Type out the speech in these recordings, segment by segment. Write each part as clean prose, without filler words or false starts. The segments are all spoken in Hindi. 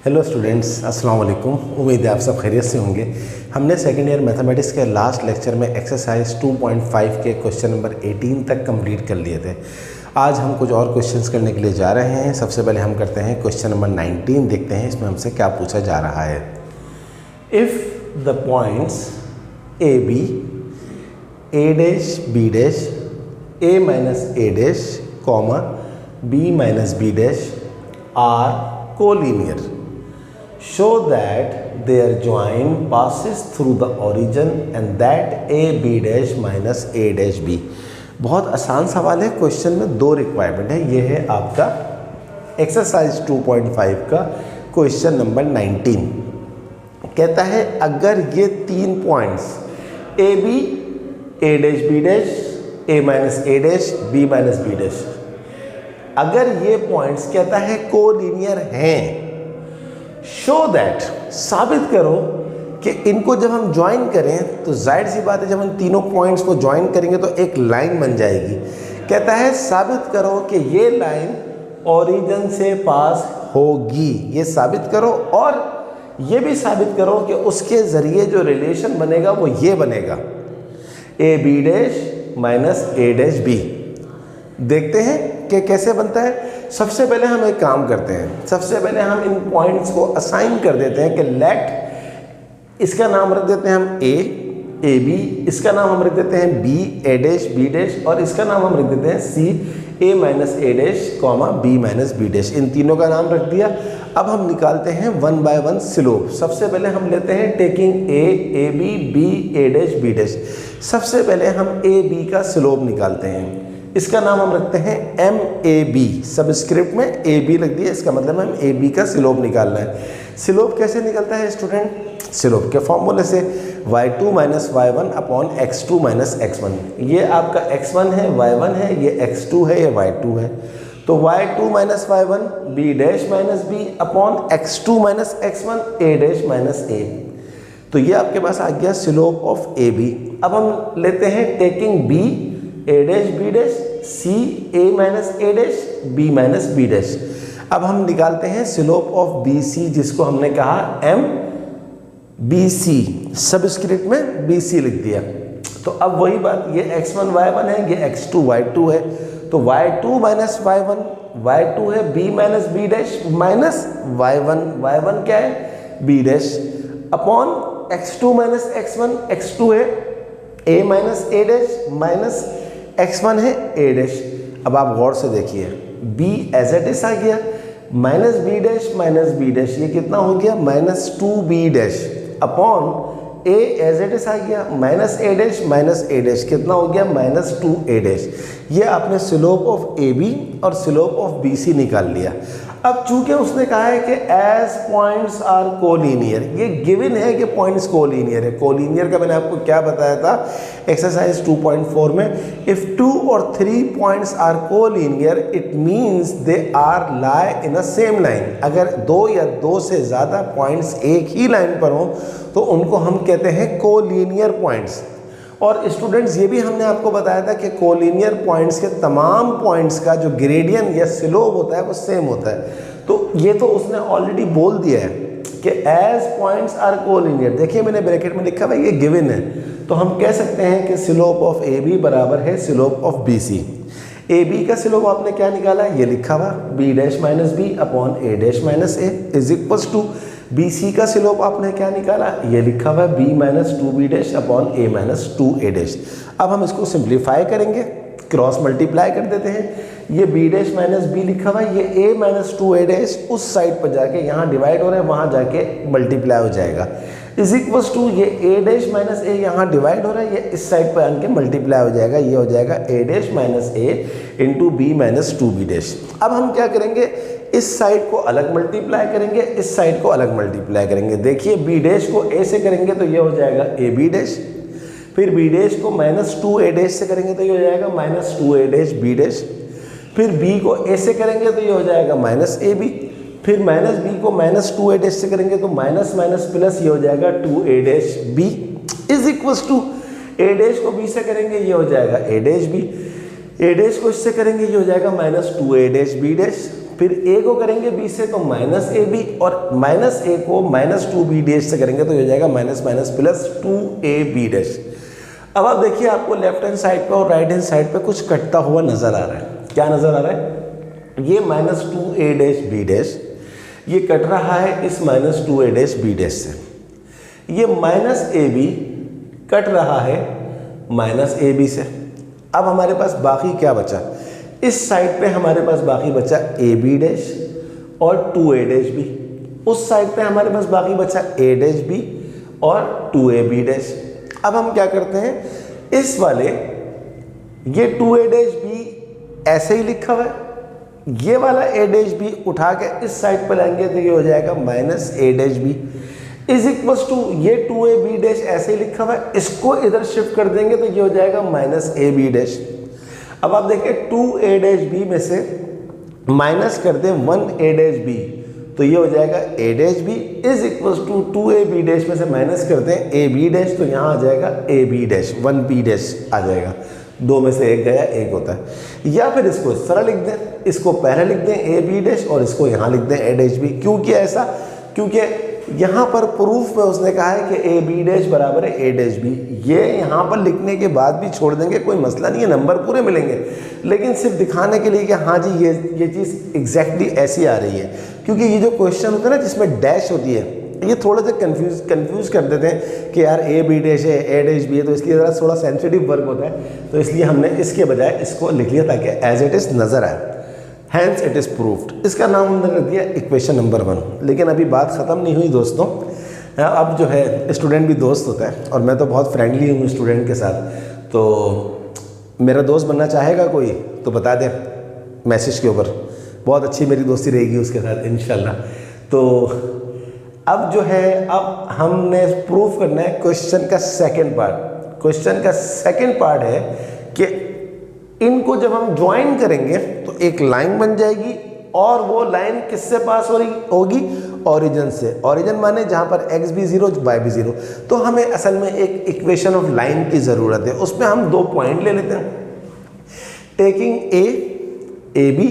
हेलो स्टूडेंट्स, अस्सलाम वालेकुम। उम्मीद है आप सब खैरियत से होंगे। हमने सेकेंड ईयर मैथमेटिक्स के लास्ट लेक्चर में एक्सरसाइज 2.5 के क्वेश्चन नंबर 18 तक कंप्लीट कर लिए थे। आज हम कुछ और क्वेश्चंस करने के लिए जा रहे हैं। सबसे पहले हम करते हैं क्वेश्चन नंबर 19, देखते हैं इसमें हमसे क्या पूछा जा रहा है। If the points a b, a dash b dash, a minus a dash, comma b minus b dash are collinear, show that their join passes through the origin and that a b dash minus a dash b। बहुत आसान सवाल है। क्वेश्चन में दो रिक्वायरमेंट है। ये है आपका एक्सरसाइज 2.5 का क्वेश्चन नंबर 19। कहता है अगर ये तीन points a b, a dash b dash, a minus a dash, b minus b dash, अगर ये पॉइंट्स कहता है कोलिनियर हैं, शो दैट, साबित करो कि इनको जब हम ज्वाइन करें तो जाहिर सी बात है जब हम तीनों पॉइंट्स को ज्वाइन करेंगे तो एक लाइन बन जाएगी। कहता है साबित करो कि ये लाइन ओरिजिन से पास होगी। ये साबित करो और ये भी साबित करो कि उसके ज़रिए जो रिलेशन बनेगा वो ये बनेगा, a b dash minus a dash b. देखते हैं कि कैसे बनता है। सबसे पहले हम एक काम करते हैं, सबसे पहले हम इन पॉइंट्स को असाइन कर देते हैं कि लेट, इसका नाम रख देते हैं हम ए बी, इसका नाम हम रख देते हैं B a dash b dash, और इसका नाम हम रख देते हैं C a minus a dash comma b minus b dash. इन तीनों का नाम रख दिया। अब हम निकालते हैं वन बाय वन स्लोप। सबसे पहले हम लेते हैं taking a b, b a dash b dash. सबसे पहले हम ए बी का स्लोप निकालते हैं। इसका नाम हम रखते हैं एम ए बी, सबस्क्रिप्ट में ए बी लग दिया। इसका मतलब हम ए बी का स्लोप निकालना है। स्लोप कैसे निकलता है स्टूडेंट? स्लोप के फॉर्मूले से y2 minus y1 upon x2 minus x1। ये आपका x1 है, y1 है, ये x2 है, ये y2 है। तो y2 minus y1 b dash minus b upon x2 minus x1 a dash minus a। तो ये आपके पास आ गया स्लोप ऑफ ए बी। अब हम लेते हैं taking b a dash b dash, C a minus a dash, b minus b dash. अब हम निकालते हैं स्लोप ऑफ बी सी, जिसको हमने कहा एम बी सी, सबस्क्रिप्ट में बी सी लिख दिया। तो अब वही बात, ये x1 y1 है, ये x2 y2 है। तो y2 माइनस y1, y2 है b minus b dash minus y1, y1 क्या है b dash, upon x2 minus x1, x2 है a minus a dash minus x1 है a डैश। अब आप गौर से देखिए, b एज इट इज आ गया, minus b dash minus b dash, ये कितना हो गया minus 2b dash, upon a as it is आ गया, minus a dash minus a dash, कितना हो गया माइनस 2a डैश। ये आपने स्लोप ऑफ ए बी और स्लोप ऑफ बी सी निकाल लिया। अब चूंकि उसने कहा है कि एज पॉइंट्स आर कोलिनियर, ये गिवन है कि पॉइंट्स कोलिनियर है। कोलिनियर का मैंने आपको क्या बताया था एक्सरसाइज 2.4 में, इफ 2 और 3 points are collinear it means they are lie in a same line. अगर दो या दो से ज़्यादा पॉइंट्स एक ही लाइन पर हों तो उनको हम कहते हैं कोलिनियर पॉइंट्स। और स्टूडेंट्स ये भी हमने आपको बताया था कि कोलिनियर पॉइंट्स के तमाम पॉइंट्स का जो ग्रेडियंट या स्लोप होता है वो सेम होता है। तो ये तो उसने ऑलरेडी बोल दिया है कि एज पॉइंट्स आर कोलिनियर। देखिए मैंने ब्रैकेट में लिखा है, ये गिवन है। तो हम कह सकते हैं कि स्लोप ऑफ ए बी बराबर है slope of B C. A B का स्लोप आपने क्या निकाला, ये लिखा हुआ b dash minus b upon a dash minus a is equals to B C का स्लोप आपने क्या निकाला, ये लिखा हुआ b minus 2b dash upon a minus 2a dash. अब हम इसको सिंप्लीफाई करेंगे, क्रॉस मल्टीप्लाई कर देते हैं। ये b डैश माइनस बी लिखा हुआ है, ये a माइनस 2a डैश उस साइड पर जाके यहाँ डिवाइड हो रहा है, वहाँ जाके मल्टीप्लाई हो जाएगा, इज इक्वल्स टू ये a डैश माइनस a यहाँ डिवाइड हो रहा है, ये इस साइड पर आके मल्टीप्लाई हो जाएगा, ये हो जाएगा a dash minus a into b minus 2b dash. अब हम क्या करेंगे, इस साइड को अलग मल्टीप्लाई करेंगे, इस साइड को अलग मल्टीप्लाई करेंगे। देखिए बी डैश को a से करेंगे तो ये हो जाएगा ए बी डैश, फिर बी डैश को माइनस 2a डैश से करेंगे तो ये हो जाएगा minus 2a dash b dash, फिर b को a से करेंगे तो ये हो जाएगा माइनस ए बी, फिर माइनस b को माइनस 2a डैश से करेंगे तो माइनस माइनस प्लस ये हो जाएगा 2a dash b is equals to a dash को b से करेंगे ये हो जाएगा a dash b, a dash को इससे करेंगे ये हो जाएगा minus 2a dash b dash, फिर a को करेंगे b से तो माइनस ए बी, और माइनस a को माइनस 2b डैश से करेंगे तो ये हो जाएगा minus minus plus 2ab dash. अब आप देखिए आपको लेफ्ट हैंड साइड पे और राइट हैंड साइड पे कुछ कटता हुआ नजर आ रहा है। क्या नजर आ रहा है? ये minus 2a dash b dash ये कट रहा है इस minus 2a dash b dash से। ये माइनस ab कट रहा है माइनस ab से। अब हमारे पास बाकी क्या बचा? इस साइड पे हमारे पास बाकी बचा ab डैश और 2a डैश b। उस साइड पे हमारे पास बाकी बचा a डैश b और 2ab डैश। अब हम क्या करते हैं, इस वाले ये 2a डैश b ऐसे ही लिखा हुआ है, ये वाला a डैश b उठा के इस साइड पर लाएंगे तो ये हो जाएगा minus a dash b is equals to ये 2ab डैश ऐसे ही लिखा हुआ है, इसको इधर शिफ्ट कर देंगे तो ये हो जाएगा माइनस ab डैश। अब आप देखिए 2a डैश b में से माइनस कर दें 1a डैश b तो ये हो जाएगा a dash b is equals to 2ab dash में से माइनस कर दें ab डैश तो यहाँ आ जाएगा ab डैश 1b डैश आ जाएगा। दो में से एक गया, एक होता है। या फिर इसको इस तरह लिख दें, इसको पहले लिख दें ab डैश और इसको यहाँ लिख दें a डैश b। क्यों किया ऐसा? क्योंकि यहाँ पर प्रूफ में उसने कहा है कि ab डैश बराबर है a डैश b। ये यहाँ पर लिखने के बाद भी छोड़ देंगे, कोई मसला नहीं है, नंबर पूरे मिलेंगे, लेकिन सिर्फ दिखाने के लिए कि हाँ जी ये चीज़ एग्जैक्टली ऐसी आ रही है। क्योंकि ये जो क्वेश्चन होता है ना जिसमें डैश होती है, ये थोड़ा सा कंफ्यूज कर देते हैं कि यार a b डैश है a डैश b है, तो इसकी ज़रा थोड़ा सेंसिटिव वर्क होता है, तो इसलिए हमने इसके बजाय इसको लिख लिया ताकि एज इट इज़ नज़र आए। Hence it is proved. इसका नाम हमने रख दिया इक्वेशन नंबर 1। लेकिन अभी बात ख़त्म नहीं हुई दोस्तों। अब जो है स्टूडेंट भी दोस्त होता है और मैं तो बहुत फ्रेंडली हूँ स्टूडेंट के साथ, तो मेरा दोस्त बनना चाहेगा कोई तो बता दे मैसेज के ऊपर, बहुत अच्छी मेरी दोस्ती रहेगी उसके साथ इंशाल्लाह। तो अब जो है अब हमने प्रूफ करना है क्वेश्चन का सेकेंड पार्ट। क्वेश्चन का सेकेंड पार्ट है कि इनको जब हम ज्वाइन करेंगे तो एक लाइन बन जाएगी और वो लाइन किससे पास हो रही होगी? ओरिजिन से। ओरिजिन माने जहाँ पर x भी 0 y भी 0। तो हमें असल में एक इक्वेशन ऑफ लाइन की ज़रूरत है। उसमें हम 2 पॉइंट ले लेते हैं, टेकिंग a b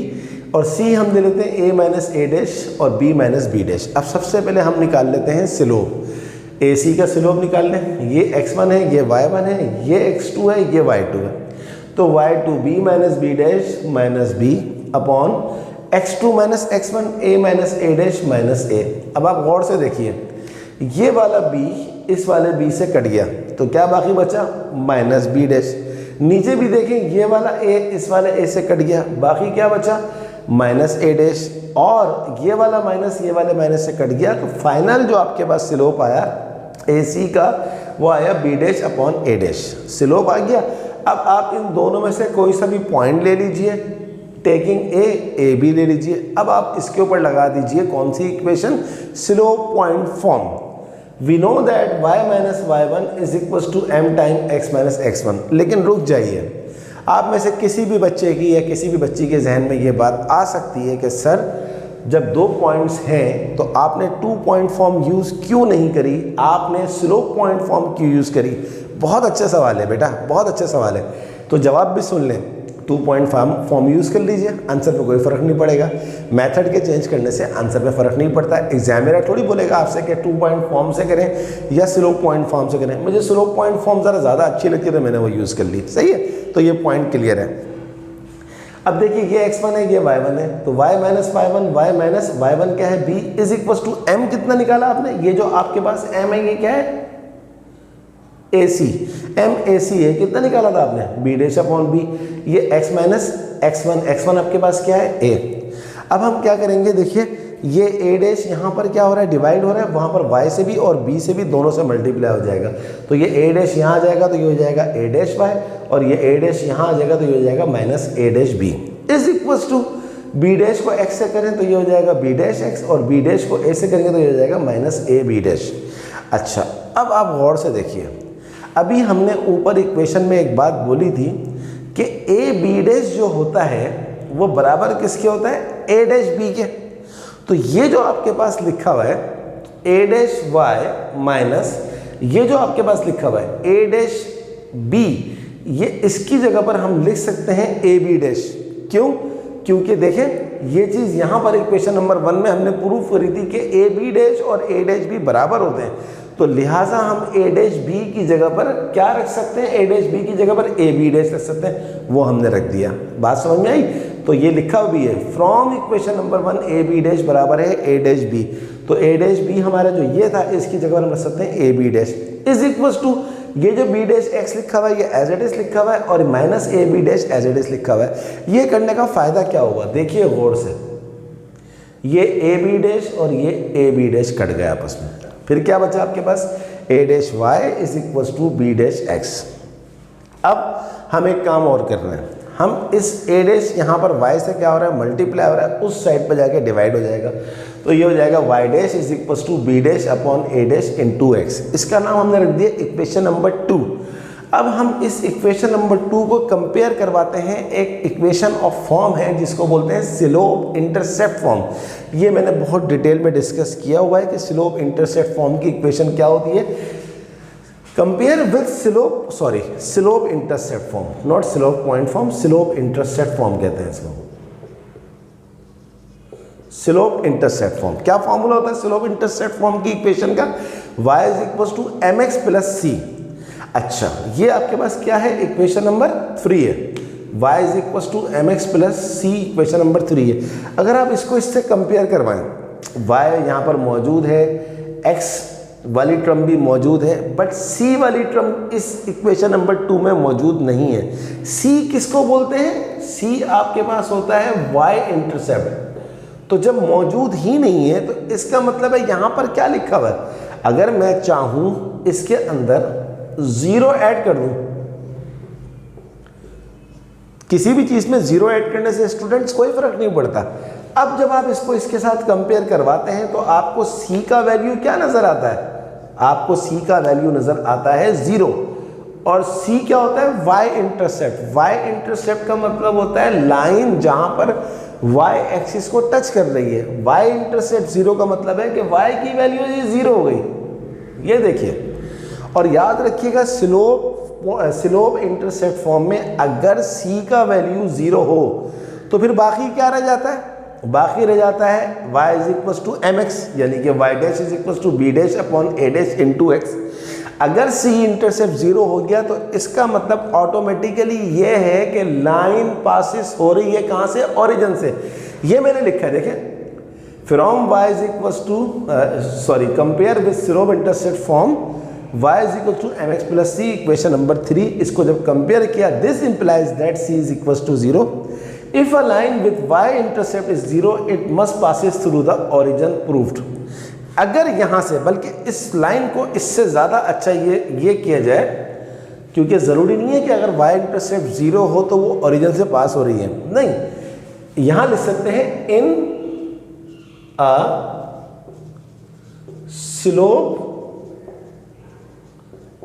और c हम ले लेते हैं a माइनस a डैश और b माइनस b डैश। अब सबसे पहले हम निकाल लेते हैं स्लोप। ac का स्लोप निकाल लें, ये x1 है, ये y1 है, ये x2 है, ये y2 है। तो y2b minus b dash minus b upon x2 minus x1 a minus a dash minus a। अब आप गौर से देखिए, ये वाला b इस वाले b से कट गया तो क्या बाकी बचा? Minus b dash. नीचे भी देखें, ये वाला a इस वाले a से कट गया, बाकी क्या बचा? Minus a dash. और ये वाला माइनस ये वाले माइनस से कट गया, तो फाइनल जो आपके पास स्लोप आया ac का वो आया b dash upon a dash. Slope आ गया। अब आप इन दोनों में से कोई सा भी पॉइंट ले लीजिए, टेकिंग a b ले लीजिए। अब आप इसके ऊपर लगा दीजिए कौन सी equation? Slope point form. We know that y minus y1 is equal to m time x minus x1। लेकिन रुक जाइए, आप में से किसी भी बच्चे की या किसी भी बच्ची के जहन में ये बात आ सकती है कि सर जब 2 पॉइंट्स हैं तो आपने 2 पॉइंट फॉर्म यूज़ क्यों नहीं करी, आपने स्लोप पॉइंट फॉर्म क्यों यूज़ करी? बहुत अच्छा सवाल है बेटा, बहुत अच्छा सवाल है। तो जवाब भी सुन लें, 2 पॉइंट फॉर्म यूज़ कर लीजिए, आंसर पे कोई फ़र्क नहीं पड़ेगा। मेथड के चेंज करने से आंसर पे फ़र्क नहीं पड़ता। एग्जामिनर थोड़ी बोलेगा आपसे कि 2 पॉइंट फॉर्म से करें या स्लोप पॉइंट फॉर्म से करें। मुझे स्लोप पॉइंट फॉर्म ज़रा ज़्यादा अच्छी लगती है तो मैंने वो यूज़ कर ली। सही है, तो ये पॉइंट क्लियर है। अब देखिए ये x1 है, ये y1 है, तो y माइनस y1 क्या है? b is equal to m। कितना निकाला आपने? ये जो आपके पास m है ये क्या है? ac। m ac है, कितना निकाला था आपने? b dash upon b। ये x माइनस x1 आपके पास क्या है? a। अब हम क्या करेंगे, देखिए ये a डैश यहाँ पर क्या हो रहा है? डिवाइड हो रहा है, वहाँ पर y से भी और b से भी दोनों से मल्टीप्लाई हो जाएगा। तो ये a डैश यहाँ आ जाएगा तो ये हो जाएगा a डैश y, और ये a डैश यहाँ आ जाएगा तो ये हो जाएगा minus a dash b is equal to b dash को x से करें तो ये हो जाएगा b डैश x, और b डैश को a से करेंगे तो ये हो जाएगा माइनस a b डैश। अच्छा, अब आप गौर से देखिए, अभी हमने ऊपर इक्वेशन में एक बात बोली थी कि a b डैश जो होता है वो बराबर किसके होता है? a डैश b के। तो ये जो आपके पास लिखा हुआ है a डैश y माइनस ये जो आपके पास लिखा हुआ है a डैश b, ये इसकी जगह पर हम लिख सकते हैं a b डैश। क्यों? क्योंकि देखें ये चीज़ यहाँ पर इक्वेशन नंबर 1 में हमने प्रूफ करी थी कि ए बी डैश और ए डैश बी बराबर होते हैं, तो लिहाजा हम ए डैश बी की जगह पर क्या रख सकते हैं, ए डैश बी की जगह पर ए बी डैश रख सकते हैं, वो हमने रख दिया। बात समझ में आई? तो ये लिखा भी है from equation number 1 a b dash बराबर है ए डैश बी, तो ए डैश बी हमारा जो ये था इसकी जगह पर हम रख सकते हैं a b dash is equal to ये जो बी डैश एक्स लिखा हुआ है ये एज इट इज लिखा हुआ है और minus a b dash as it is लिखा हुआ है। ये करने का फायदा क्या होगा, देखिए गौर से, ये ए बी डैश और ये ए बी डैश कट गया आपस में, फिर क्या बचा आपके पास, a dash y is equal to b dash x. अब हम एक काम और कर रहे हैं, हम इस ए डैश यहाँ पर y से क्या हो रहा है, मल्टीप्लाई हो रहा है, उस साइड पर जाके डिवाइड हो जाएगा, तो ये हो जाएगा y dash is equal to b dash upon a dash into x. इसका नाम हमने रख दिया इक्वेशन नंबर 2। अब हम इस इक्वेशन नंबर 2 को कंपेयर करवाते हैं एक इक्वेशन ऑफ फॉर्म है जिसको बोलते हैं स्लोप इंटरसेप्ट फॉर्म। ये मैंने बहुत डिटेल में डिस्कस किया हुआ है कि स्लोप इंटरसेप्ट फॉर्म की इक्वेशन क्या होती है। Compare with slope intercept form, not slope point form, slope intercept form कहते हैं इसको। स्लोप इंटरसेप्ट फॉर्म क्या फॉर्मूला होता है स्लोप इंटरसेप्ट फॉर्म की इक्वेशन का, y is equal to m x plus c. अच्छा, ये आपके पास क्या है, इक्वेशन नंबर 3 है, y is equal to m x plus सी, इक्वेशन नंबर 3 है। अगर आप इसको इससे कंपेयर करवाएं, y यहाँ पर मौजूद है, x वाली टर्म भी मौजूद है, बट c वाली टर्म इस इक्वेशन नंबर 2 में मौजूद नहीं है। c किसको बोलते हैं, c आपके पास होता है y इंटरसेप्ट, तो जब मौजूद ही नहीं है तो इसका मतलब है यहाँ पर क्या लिखा हुआ है, अगर मैं चाहूँ इसके अंदर 0 ऐड कर दूँ, किसी भी चीज़ में 0 ऐड करने से स्टूडेंट्स कोई फर्क नहीं पड़ता। अब जब आप इसको इसके साथ कंपेयर करवाते हैं तो आपको c का वैल्यू क्या नज़र आता है, आपको c का वैल्यू नज़र आता है 0, और c क्या होता है, y इंटरसेप्ट। y इंटरसेप्ट का मतलब होता है लाइन जहाँ पर y एक्सिस को टच कर रही है। y इंटरसेप्ट 0 का मतलब है कि y की वैल्यू ये 0 हो गई, ये देखिए। और याद रखिएगा स्लोप इंटरसेप्ट फॉर्म में अगर c का वैल्यू 0 हो तो फिर बाकी क्या रह जाता है, बाकी रह जाता है y is equal to m x, यानी कि y dash is equal to b dash upon a dash into x. अगर c इंटरसेप्ट 0 हो गया तो इसका मतलब ऑटोमेटिकली ये है कि लाइन पासिस हो रही है कहाँ से, ओरिजिन से। ये मैंने लिखा है, देखें, from y is equal to compare with slope intercept form y is equal to m x plus सी, इक्वेशन नंबर 3। इसको जब कंपेयर किया, this implies that c is equal to 0। If a line with y intercept is 0 it must passes through the origin proved. अगर यहाँ से, बल्कि इस लाइन को इससे ज़्यादा अच्छा ये किया जाए, क्योंकि ज़रूरी नहीं है कि अगर y इंटरसेप्ट 0 हो तो वो ओरिजिन से पास हो रही है, नहीं, यहाँ लिख सकते हैं in a slope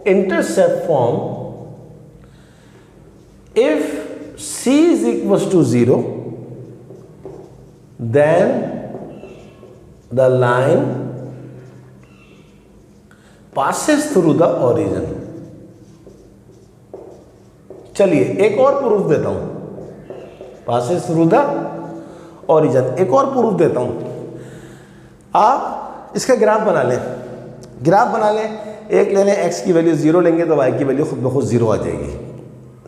intercept form if c is equals to 0 then the line passes through the origin। चलिए एक और प्रूफ देता हूं, passes through the origin, एक और प्रूफ देता हूं। आप इसका ग्राफ बना लें, एक ले लें, x की वैल्यू 0 लेंगे तो y की वैल्यू खुद ब खुद 0 आ जाएगी,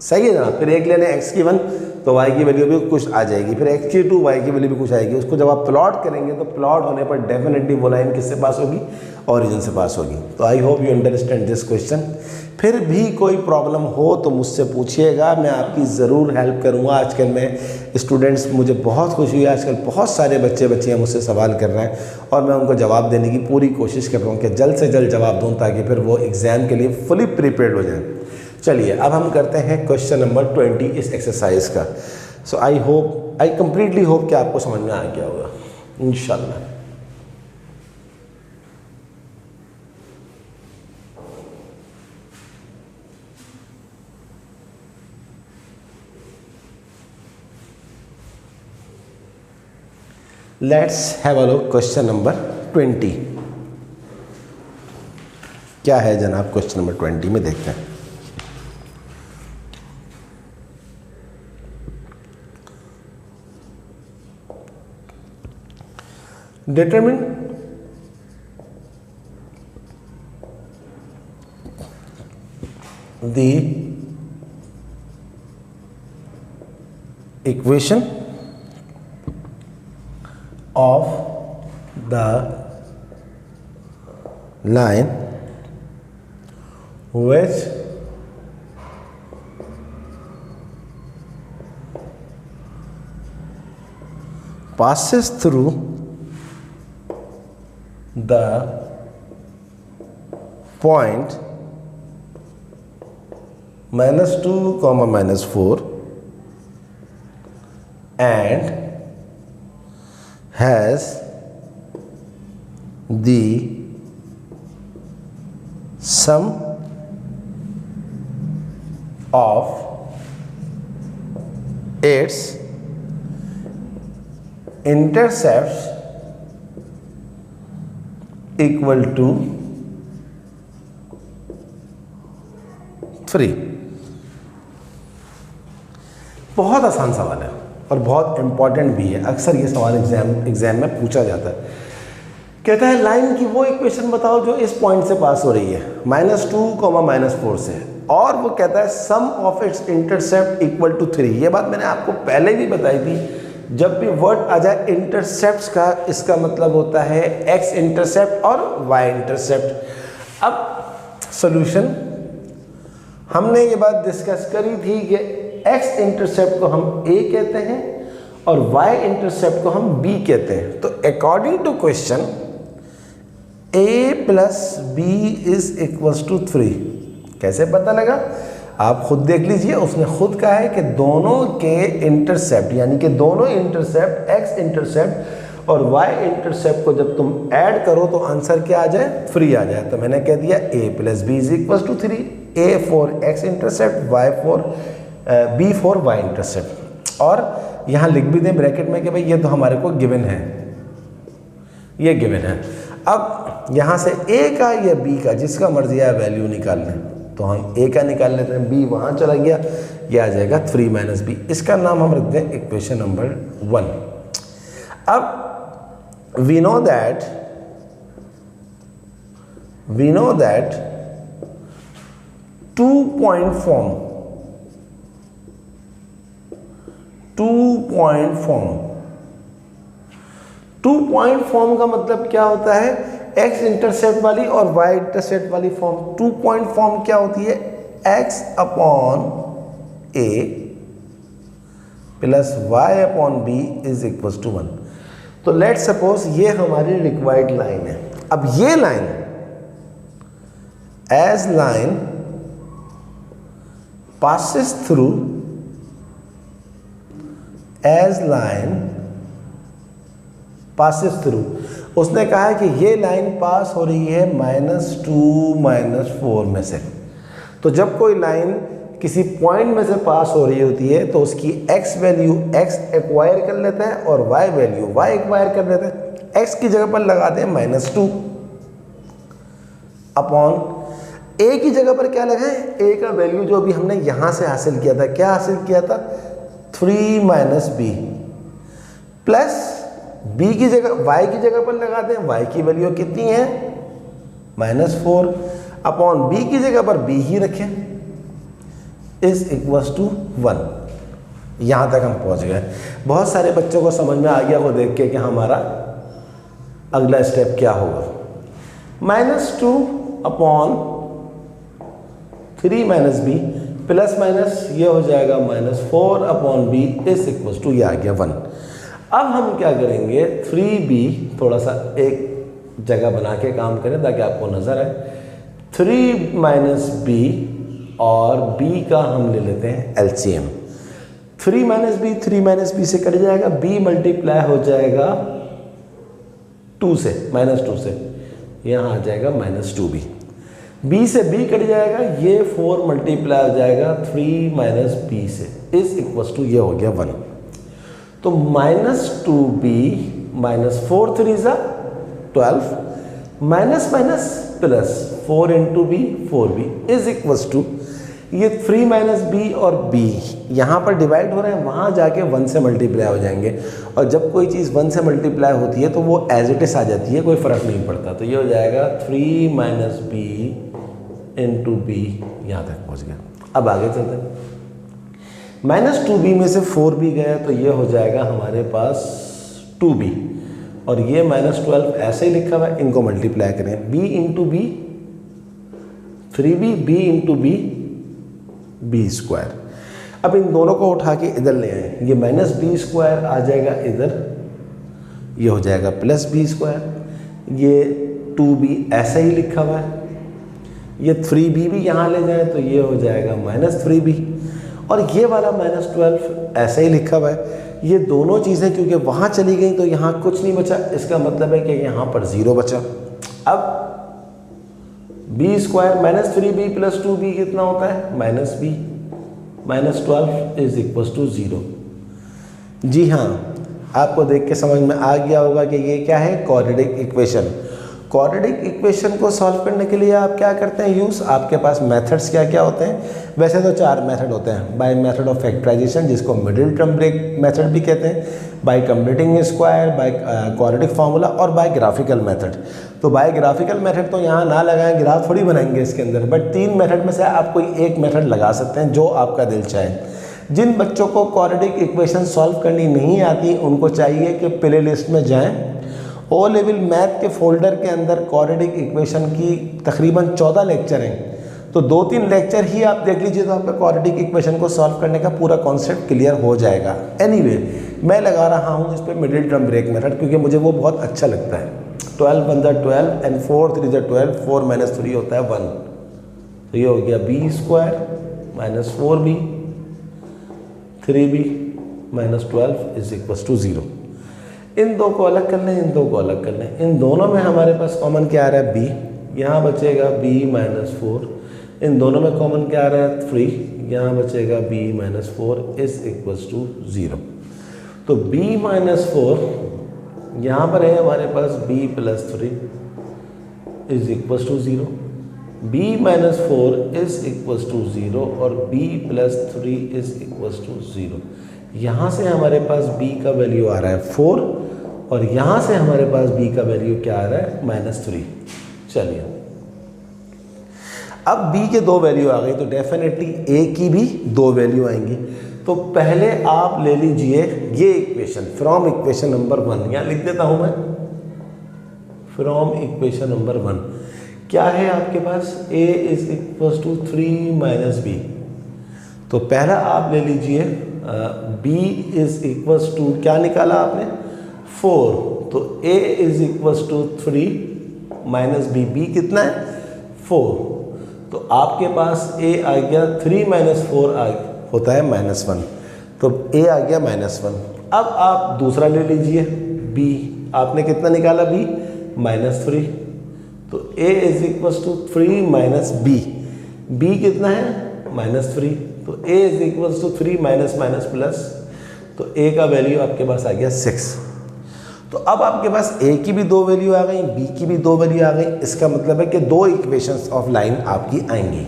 सही है जनाब। फिर एक ले लें x की 1 तो y की वैल्यू भी कुछ आ जाएगी, फिर x की 2 y की वैल्यू भी कुछ आएगी। उसको जब आप प्लॉट करेंगे तो प्लॉट होने पर डेफिनेटली वो लाइन किससे पास होगी, ओरिजिन से पास होगी। तो I hope you understand this question. फिर भी कोई प्रॉब्लम हो तो मुझसे पूछिएगा, मैं आपकी ज़रूर हेल्प करूँगा। आजकल मैं स्टूडेंट्स, मुझे बहुत खुशी है, आजकल बहुत सारे बच्चियाँ मुझसे सवाल कर रहे हैं और मैं उनको जवाब देने की पूरी कोशिश कर रहा हूँ कि जल्द से जल्द जवाब दूँ ताकि फिर वो एग्ज़ाम के लिए फुली प्रिपेयर्ड हो जाए। चलिए अब हम करते हैं क्वेश्चन नंबर 20 इस एक्सरसाइज का। सो आई कंप्लीटली होप कि आपको समझ में आ गया होगा इंशाल्लाह। Let's have a look question number 20। क्या है जनाब क्वेश्चन नंबर 20 में, देखते हैं। determine the equation of the line which passes through the point -2, -4 and has the sum of its intercepts equal to 3। बहुत आसान सवाल है और बहुत इंपॉर्टेंट भी है। अक्सर ये सवाल एग्जाम में पूछा जाता है। कहता है लाइन की वो इक्वेशन बताओ जो इस पॉइंट से पास हो रही है -2, -4 से, और वो कहता है sum of its intercept equal to 3। ये बात मैंने आपको पहले भी बताई थी। जब भी वर्ड आ जाए इंटरसेप्ट्स का, इसका मतलब होता है एक्स इंटरसेप्ट और वाई इंटरसेप्ट। अब सॉल्यूशन, हमने ये बात डिस्कस करी थी कि एक्स इंटरसेप्ट को हम ए कहते हैं और वाई इंटरसेप्ट को हम बी कहते हैं। तो according to question a plus b is equals to 3। कैसे पता लगा आप खुद देख लीजिए। उसने खुद कहा है कि दोनों के इंटरसेप्ट, यानी कि दोनों इंटरसेप्ट एक्स इंटरसेप्ट और वाई इंटरसेप्ट को जब तुम ऐड करो तो आंसर क्या आ जाए? 3 आ जाए। तो मैंने कह दिया a plus b is equals to 3, a for x intercept, y for b for y intercept. और यहाँ लिख भी दें ब्रैकेट में कि भाई ये तो हमारे को गिवन है, ये गिवन है। अब यहाँ से a का या b का, जिसका मर्जी है वैल्यू निकाल लें। तो हम a का निकाल लेते हैं, b वहाँ चला गया, ये आ जाएगा 3 माइनस बी। इसका नाम हम रखते हैं इक्वेशन नंबर 1। अब we know that 2 point form का मतलब क्या होता है? एक्स इंटरसेप्ट वाली और वाई इंटरसेप्ट वाली फॉर्म। 2 पॉइंट फॉर्म क्या होती है? X upon a plus y upon b is equal to 1। तो लेट सपोज ये हमारी रिक्वायर्ड लाइन है। अब ये line as line passes through, as line passes through, उसने कहा है कि ये लाइन पास हो रही है -2, -4 में से। तो जब कोई लाइन किसी पॉइंट में से पास हो रही होती है तो उसकी x वैल्यू x एक्वायर कर लेता है और y वैल्यू y एक्वायर कर लेता है। x की जगह पर लगाते हैं -2 अपॉन a की जगह पर क्या लगाएं? a का वैल्यू जो अभी हमने यहां से हासिल किया था, क्या हासिल किया था? 3 माइनस बी, प्लस b की जगह y की जगह पर लगाते हैं, y की वैल्यू कितनी है? -4 अपॉन b की जगह पर b ही रखें, इज इक्वल्स टू 1। यहां तक हम पहुंच गए। बहुत सारे बच्चों को समझ में आ गया वो देख के कि हमारा अगला स्टेप क्या होगा। -2 upon 3 minus b plus minus ये हो जाएगा -4 upon b is equals to, ये आ गया 1। अब हम क्या करेंगे? 3b, थोड़ा सा एक जगह बना के काम करें ताकि आपको नजर आए। 3 माइनस बी और b का हम ले लेते हैं एलसीएम। 3 माइनस बी से कट जाएगा, b मल्टीप्लाई हो जाएगा 2 से, -2 से, यहाँ आ जाएगा -2b। b से b कट जाएगा, ये 4 मल्टीप्लाई हो जाएगा 3 माइनस बी से, इज इक्वल्स टू, ये हो गया 1। तो -2b -4 3 ज़ा 12 minus minus plus 4 into b 4b is equals to, ये 3 माइनस बी और बी यहाँ पर डिवाइड हो रहे हैं, वहाँ जाके 1 से मल्टीप्लाई हो जाएंगे। और जब कोई चीज़ 1 से मल्टीप्लाई होती है तो वो एज इट इज़ आ जाती है, कोई फ़र्क नहीं पड़ता। तो ये हो जाएगा 3 माइनस बी इंटू बी, यहाँ तक पहुँच गया। अब आगे चलते हैं, -2b में से 4b गया तो ये हो जाएगा हमारे पास 2b, और ये -12 ऐसे ही लिखा हुआ है, इनको मल्टीप्लाई करें, b into b 3b, b into b b square. अब इन दोनों को उठा के इधर ले आए, ये -b स्क्वायर आ जाएगा इधर, ये हो जाएगा +b स्क्वायर, ये 2b ऐसा ही लिखा हुआ है, ये 3b भी यहाँ ले जाए तो ये हो जाएगा -3b, और ये वाला -12 ऐसा ही लिखा हुआ है। ये दोनों चीज़ें क्योंकि वहाँ चली गई तो यहाँ कुछ नहीं बचा, इसका मतलब है कि यहाँ पर 0 बचा। अब b स्क्वायर -3b + 2b कितना होता है, -b, -12 इज इक्वल टू 0। जी हाँ, आपको देख के समझ में आ गया होगा कि ये क्या है, क्वाड्रेटिक इक्वेशन। क्वाड्रेटिक इक्वेशन को सॉल्व करने के लिए आप क्या करते हैं यूज़, आपके पास मेथड्स क्या क्या होते हैं, वैसे तो 4 मेथड होते हैं। बाय मेथड ऑफ फैक्टराइजेशन, जिसको मिडिल टर्म ब्रेक मेथड भी कहते हैं, bye completing square, by quadratic formula, और बाय ग्राफिकल मेथड। तो बाय ग्राफिकल मेथड तो यहाँ ना लगाएं, ग्राफ थोड़ी बनाएंगे इसके अंदर, बट 3 मेथड में से आप कोई एक मेथड लगा सकते हैं जो आपका दिल चाहे। जिन बच्चों को क्वाड्रेटिक इक्वेशन सॉल्व करनी नहीं आती उनको चाहिए कि प्ले लिस्ट में जाएँ, ओ लेवल मैथ के फोल्डर के अंदर क्वाड्रेटिक इक्वेशन की तकरीबन 14 लेक्चर हैं, तो 2-3 लेक्चर ही आप देख लीजिए तो आपका क्वाड्रेटिक इक्वेशन को सॉल्व करने का पूरा कॉन्सेप्ट क्लियर हो जाएगा। एनीवे, मैं लगा रहा हूँ इस पर मिडिल टर्म ब्रेक मेथड क्योंकि मुझे वो बहुत अच्छा लगता है। 12 × 12 एंड 4 × 3 = 12, 4 - 3 होता है 1, तो ये हो गया b square -4b 3b -12 is equal to 0। इन दो को अलग कर लें, इन दो को अलग कर लें, इन दोनों में हमारे पास कॉमन क्या आ रहा है, b, यहाँ बचेगा b -4, इन दोनों में कॉमन क्या आ रहा है, 3, यहाँ बचेगा b -4 इज इक्वल टू 0। तो b -4 यहाँ पर है हमारे पास b + 3 is equal to 0, b -4 is equal to 0 और b + 3 इज इक्वल टू 0। यहाँ से हमारे पास b का वैल्यू आ रहा है 4 और यहाँ से हमारे पास b का वैल्यू क्या आ रहा है, -3। चलिए, अब b के 2 वैल्यू आ गई तो डेफिनेटली a की भी 2 वैल्यू आएंगी। तो पहले आप ले लीजिए ये इक्वेशन फ्रॉम इक्वेशन नंबर 1, यहाँ लिख देता हूँ मैं, फ्रॉम इक्वेशन नंबर 1 क्या है आपके पास, a is equal to 3 - b। तो पहला आप ले लीजिए b इज इक्वल टू, क्या निकाला आपने, 4, तो a is equal to 3 - b, b कितना है, 4, तो आपके पास a आ गया 3 - 4 होता है -1, तो a आ गया -1। अब आप दूसरा ले लीजिए b, आपने कितना निकाला b, -3, तो a is equal to 3 - b, b कितना है, -3, तो a is equal to 3 - plus, तो a का वैल्यू आपके पास आ गया 6। तो अब आपके पास a की भी 2 वैल्यू आ गई, b की भी 2 वैल्यू आ गई, इसका मतलब है कि 2 इक्वेशंस ऑफ लाइन आपकी आएंगी।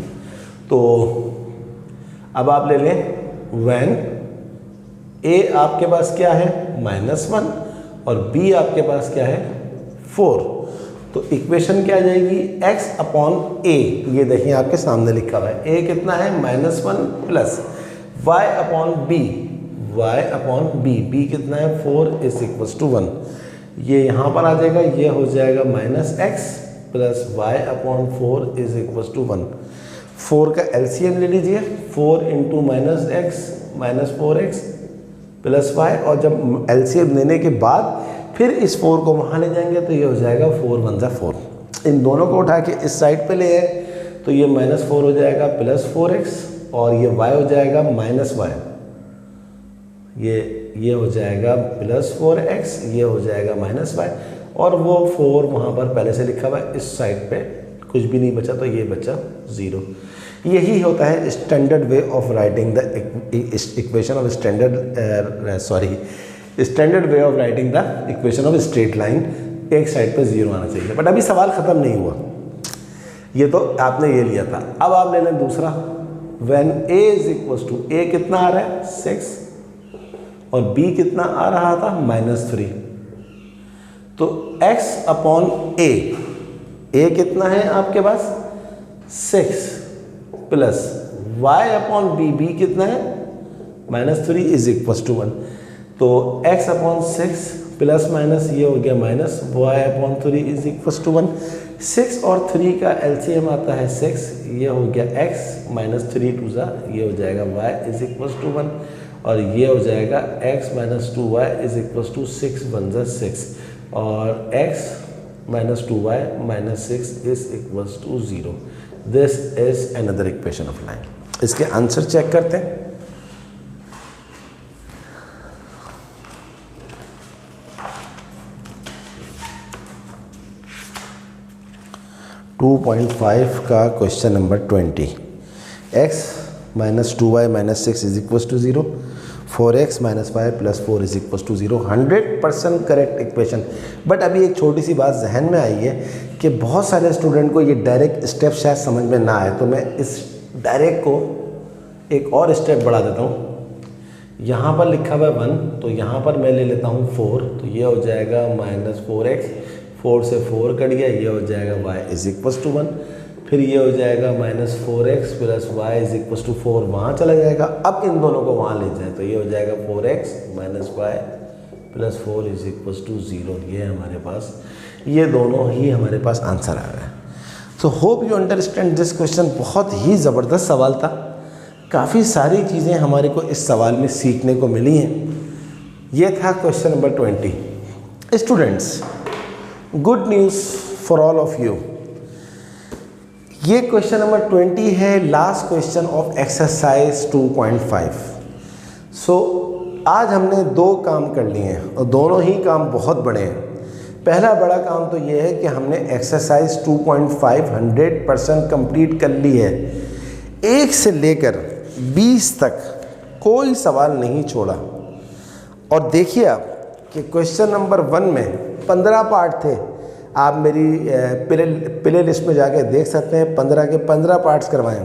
तो अब आप ले लें व्हेन a आपके पास क्या है, -1 और b आपके पास क्या है, 4, तो इक्वेशन क्या आ जाएगी, x/a, ये देखिए आपके सामने लिखा हुआ है, a कितना है, -1 प्लस y/b, y/b, b कितना है, 4 इज इक्वल टू 1, ये यहाँ पर आ जाएगा, ये हो जाएगा -x plus y/4 is equal to 1। 4 का LCM ले लीजिए, 4 into -x -4x plus y, और जब LCM लेने के बाद फिर इस 4 को वहाँ ले जाएंगे तो ये हो जाएगा 4 × 1 = 4। इन दोनों को उठा के इस साइड पे ले आए तो ये -4 हो जाएगा +4x और ये y हो जाएगा -y, ये हो जाएगा +4x, ये हो जाएगा -y, और वो 4 वहाँ पर पहले से लिखा हुआ है, इस साइड पे कुछ भी नहीं बचा तो ये बचा 0। यही होता है standard way of writing the equation of standard way of writing the equation of straight line. एक साइड पे 0 आना चाहिए, बट अभी सवाल ख़त्म नहीं हुआ, ये तो आपने ये लिया था। अब आप ले लें दूसरा, when a is equal to, a कितना आ रहा है 6 और b कितना आ रहा था -3, तो x अपॉन a कितना है आपके पास 6 प्लस y अपॉन b कितना है -3 इज इक्वल टू 1। तो x अपॉन 6 प्लस माइनस ये हो गया minus y upon 3 is equal to 1। 6 और 3 का एलसीएम आता है 6, ये हो गया x माइनस 3 टू ज़ा ये हो जाएगा y इज इक्वल टू 1 और ये हो जाएगा x minus 2y is equal to 6 1 ज़ा 6 और x minus 2y minus 6 is equal to 0। This is another equation of line. इसके आंसर चेक करते हैं। टू 2.5 का question number 20, x minus 2y minus 6 is equal to 0, 4x minus 5 plus 4 is equal to 0। 100% correct equation. But अभी एक छोटी सी बात जहन में आई है कि बहुत सारे स्टूडेंट को ये डायरेक्ट स्टेप शायद समझ में ना आए, तो मैं इस डायरेक्ट को एक और स्टेप बढ़ा देता हूँ। यहाँ पर लिखा हुआ है 1, तो यहाँ पर मैं ले लेता हूँ 4, तो ये हो जाएगा माइनस 4x, 4 से 4 कट गया, ये हो जाएगा y इज इक्वल टू 1। फिर ये हो जाएगा minus 4x plus y is equal to 4, वहाँ चला जाएगा। अब इन दोनों को वहाँ ले जाए तो ये हो जाएगा 4x minus y plus 4 is equal to 0। ये हमारे पास, ये दोनों ही हमारे पास आंसर आ रहा है। तो hope you understand this question. बहुत ही ज़बरदस्त सवाल था, काफ़ी सारी चीज़ें हमारे को इस सवाल में सीखने को मिली हैं। ये था question number 20। Students, good news for all of you, ये क्वेश्चन नंबर 20 है, लास्ट क्वेश्चन ऑफ एक्सरसाइज 2.5। सो आज हमने 2 काम कर लिए हैं और दोनों ही काम बहुत बड़े हैं। पहला बड़ा काम तो ये है कि हमने एक्सरसाइज 2.5 100% कंप्लीट कर ली है। 1 से लेकर 20 तक कोई सवाल नहीं छोड़ा। और देखिए आप कि क्वेश्चन नंबर 1 में 15 पार्ट थे। आप मेरी प्ले लिस्ट में जाके देख सकते हैं, 15 के 15 पार्ट्स करवाएं।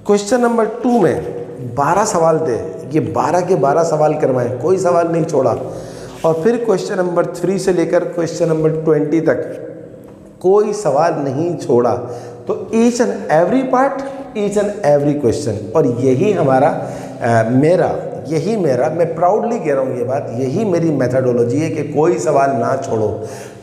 क्वेश्चन नंबर 2 में 12 सवाल थे, ये 12 के 12 सवाल करवाएं, कोई सवाल नहीं छोड़ा। और फिर क्वेश्चन नंबर 3 से लेकर क्वेश्चन नंबर 20 तक कोई सवाल नहीं छोड़ा। तो each and every part, each and every question. और यही हमारा मेरा मैं प्राउडली कह रहा हूँ ये बात, यही मेरी मेथडोलॉजी है कि कोई सवाल ना छोड़ो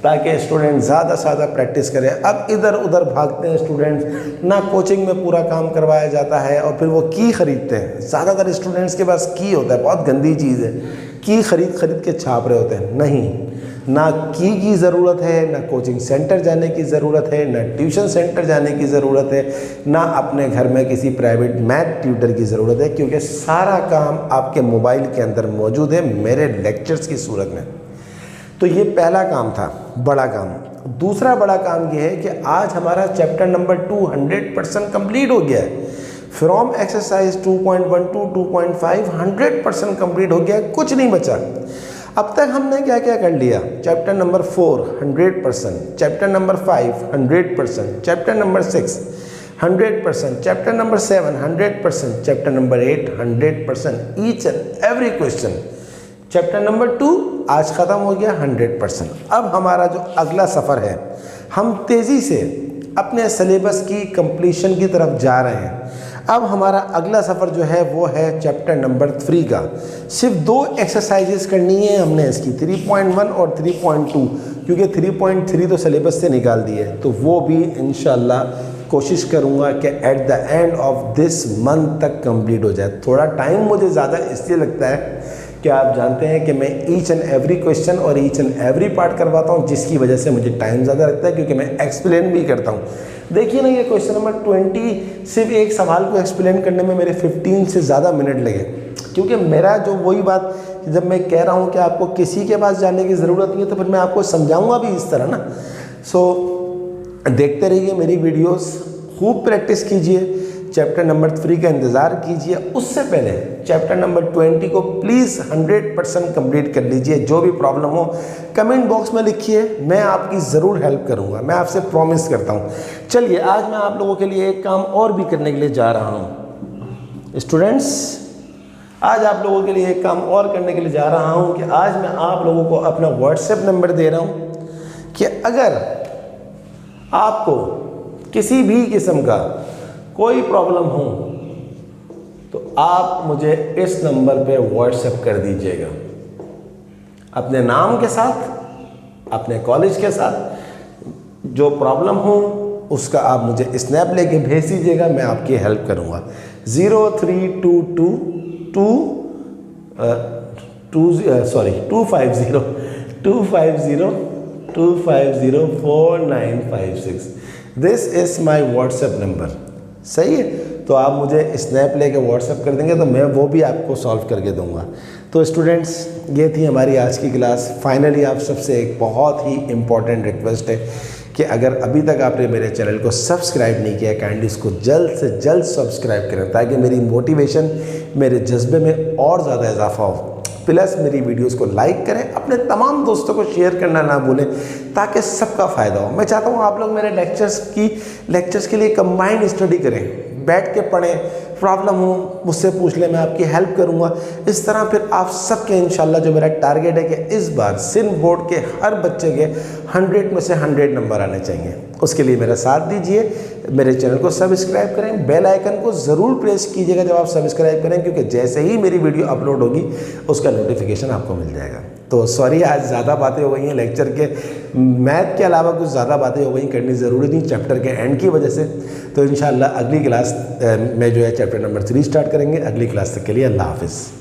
ताकि स्टूडेंट ज़्यादा से ज़्यादा प्रैक्टिस करें। अब इधर उधर भागते हैं स्टूडेंट्स, ना कोचिंग में पूरा काम करवाया जाता है और फिर वो की ख़रीदते हैं। ज़्यादातर स्टूडेंट्स के पास की होता है, बहुत गंदी चीज़ है, की खरीद के छाप रहे होते हैं। नहीं, ना की ज़रूरत है, ना कोचिंग सेंटर जाने की ज़रूरत है, ना ट्यूशन सेंटर जाने की ज़रूरत है, ना अपने घर में किसी प्राइवेट मैथ ट्यूटर की ज़रूरत है, क्योंकि सारा काम आपके मोबाइल के अंदर मौजूद है मेरे लेक्चर्स की सूरत में। तो ये पहला काम था, बड़ा काम। दूसरा बड़ा काम ये है कि आज हमारा चैप्टर नंबर 2 100% कंप्लीट हो गया है। फ्रॉम एक्सरसाइज 2.1 to 2.5 100% कंप्लीट हो गया है, कुछ नहीं बचा। अब तक हमने क्या क्या कर लिया? Chapter number 4 100%, chapter number 5 100%, chapter number 6 100%, chapter number 7 100%, chapter number 8 100%, each and every question. Chapter number 2 आज ख़त्म हो गया 100%। अब हमारा जो अगला सफ़र है, हम तेज़ी से अपने सिलेबस की कंप्लीशन की तरफ जा रहे हैं। अब हमारा अगला सफ़र जो है वो है चैप्टर नंबर 3 का। सिर्फ 2 एक्सरसाइजेस करनी है हमने इसकी, 3.1 और 3.2, क्योंकि 3.3 तो सिलेबस से निकाल दी है। तो वो भी इंशाल्लाह कोशिश करूँगा कि at the end of this month तक कंप्लीट हो जाए। थोड़ा टाइम मुझे ज़्यादा इसलिए लगता है कि आप जानते हैं कि मैं ईच एंड एवरी क्वेश्चन और ईच एंड एवरी पार्ट करवाता हूँ, जिसकी वजह से मुझे टाइम ज़्यादा लगता है, क्योंकि मैं एक्सप्लेन भी करता हूँ। देखिए ना, ये क्वेश्चन नंबर 20 सिर्फ एक सवाल को एक्सप्लेन करने में मेरे 15 से ज़्यादा मिनट लगे, क्योंकि मेरा जो वही बात, जब मैं कह रहा हूँ कि आपको किसी के पास जाने की ज़रूरत नहीं है, तो फिर मैं आपको समझाऊँगा भी इस तरह ना। सो देखते रहिए मेरी वीडियोज़, खूब प्रैक्टिस कीजिए, चैप्टर नंबर 3 का इंतज़ार कीजिए। उससे पहले चैप्टर नंबर 20 को प्लीज़ 100% कंप्लीट कर लीजिए। जो भी प्रॉब्लम हो कमेंट बॉक्स में लिखिए, मैं आपकी ज़रूर हेल्प करूँगा, मैं आपसे प्रॉमिस करता हूँ। चलिए, आज मैं आप लोगों के लिए एक काम और भी करने के लिए जा रहा हूँ। स्टूडेंट्स, आज आप लोगों के लिए एक काम और करने के लिए जा रहा हूं कि आज मैं आप लोगों को अपना व्हाट्सएप नंबर दे रहा हूं कि अगर आपको किसी भी किस्म का कोई प्रॉब्लम हो तो आप मुझे इस नंबर पे व्हाट्सएप कर दीजिएगा अपने नाम के साथ, अपने कॉलेज के साथ। जो प्रॉब्लम हो उसका आप मुझे स्नैप लेके भेज दीजिएगा, मैं आपकी हेल्प करूँगा। 2504956। This is my WhatsApp number. सही है, तो आप मुझे स्नैप लेके व्हाट्सएप कर देंगे तो मैं वो भी आपको सॉल्व करके दूंगा। तो स्टूडेंट्स, ये थी हमारी आज की क्लास। फाइनली आप सबसे एक बहुत ही इम्पॉर्टेंट रिक्वेस्ट है कि अगर अभी तक आपने मेरे चैनल को सब्सक्राइब नहीं किया, काइंडली इसको जल्द से जल्द सब्सक्राइब करें ताकि मेरी मोटिवेशन, मेरे जज्बे में और ज़्यादा इजाफा हो। प्लस मेरी वीडियोस को लाइक करें, अपने तमाम दोस्तों को शेयर करना ना भूलें ताकि सबका फ़ायदा हो। मैं चाहता हूँ आप लोग मेरे लेक्चर्स के लिए कंबाइंड स्टडी करें, बैठ के पढ़ें, प्रॉब्लम हो मुझसे पूछ लें, मैं आपकी हेल्प करूंगा। इस तरह फिर आप सबके इंशाल्लाह जो मेरा टारगेट है कि इस बार सिंध बोर्ड के हर बच्चे के 100 में से 100 नंबर आने चाहिए। उसके लिए मेरा साथ दीजिए, मेरे चैनल को सब्सक्राइब करें, बेल आइकन को ज़रूर प्रेस कीजिएगा जब आप सब्सक्राइब करें, क्योंकि जैसे ही मेरी वीडियो अपलोड होगी उसका नोटिफिकेशन आपको मिल जाएगा। तो सॉरी, आज ज़्यादा बातें हो गई हैं लेक्चर के, मैथ के अलावा कुछ ज़्यादा बातें हो गई, करनी ज़रूरी नहीं चैप्टर के एंड की वजह से। तो इंशाल्लाह अगली क्लास में जो है चैप्टर नंबर 3 स्टार्ट करेंगे। अगली क्लास तक के लिए अल्लाह हाफिज़।